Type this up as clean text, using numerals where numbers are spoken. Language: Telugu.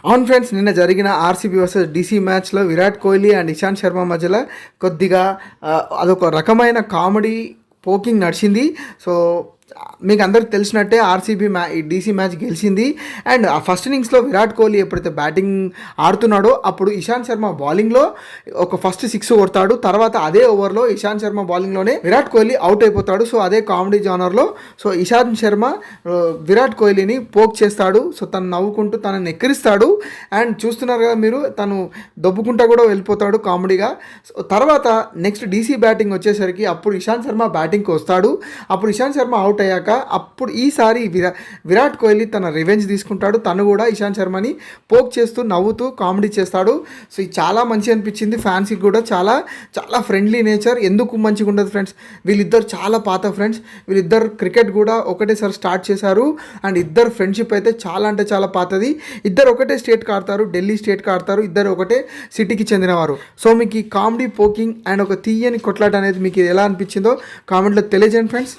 అవును ఫ్రెండ్స్, నిన్న జరిగిన ఆర్సీబీ వర్సెస్ డీసీ మ్యాచ్లో విరాట్ కోహ్లీ అండ్ ఇషాంత్ శర్మ మధ్యలో కొద్దిగా అదొక రకమైన కామెడీ పోకింగ్ నడిచింది. సో మీకు అందరికి తెలిసినట్టే ఆర్సీబీ ఈ డీసీ మ్యాచ్ గెలిచింది. అండ్ ఆ ఫస్ట్ ఇన్నింగ్స్లో విరాట్ కోహ్లీ ఎప్పుడైతే బ్యాటింగ్ ఆడుతున్నాడో అప్పుడు ఇషాంత్ శర్మ బౌలింగ్లో ఒక ఫస్ట్ 6 కొడతాడు. తర్వాత అదే ఓవర్లో ఇషాంత్ శర్మ బౌలింగ్లోనే విరాట్ కోహ్లీ అవుట్ అయిపోతాడు. సో అదే కామెడీ జానర్లో సో ఇషాంత్ శర్మ విరాట్ కోహ్లీని పోక్ చేస్తాడు. సో తను నవ్వుకుంటూ తనని ఎక్కిరిస్తాడు. అండ్ చూస్తున్నారు కదా మీరు, తను దొబ్బుకుంటా కూడా వెళ్ళిపోతాడు కామెడీగా. సో తర్వాత నెక్స్ట్ డీసీ బ్యాటింగ్ వచ్చేసరికి అప్పుడు ఇషాంత్ శర్మ బ్యాటింగ్కి వస్తాడు. అప్పుడు ఇషాంత్ శర్మ అవుట్ అయ్యాక అప్పుడు ఈసారి విరాట్ కోహ్లీ తన రివెంజ్ తీసుకుంటాడు. తను కూడా ఇషాంత్ శర్మని పోక్ చేస్తూ నవ్వుతూ కామెడీ చేస్తాడు. సో ఇది చాలా మంచి అనిపించింది. ఫ్యాన్స్కి కూడా చాలా చాలా ఫ్రెండ్లీ నేచర్. ఎందుకు మంచిగా ఉండదు ఫ్రెండ్స్, వీళ్ళిద్దరు చాలా పాత ఫ్రెండ్స్. వీళ్ళిద్దరు క్రికెట్ కూడా ఒకటేసారి స్టార్ట్ చేశారు. అండ్ ఇద్దరు ఫ్రెండ్షిప్ అయితే చాలా అంటే చాలా పాతది. ఇద్దరు ఒకటే స్టేట్కి ఆడతారు, ఢిల్లీ స్టేట్కి ఆడతారు. ఇద్దరు ఒకటే సిటీకి చెందినవారు. సో మీకు ఈ కామెడీ పోకింగ్ అండ్ ఒక తీయని కొట్లాట అనేది మీకు ఎలా అనిపించిందో కామెంట్లో తెలియజేయండి ఫ్రెండ్స్.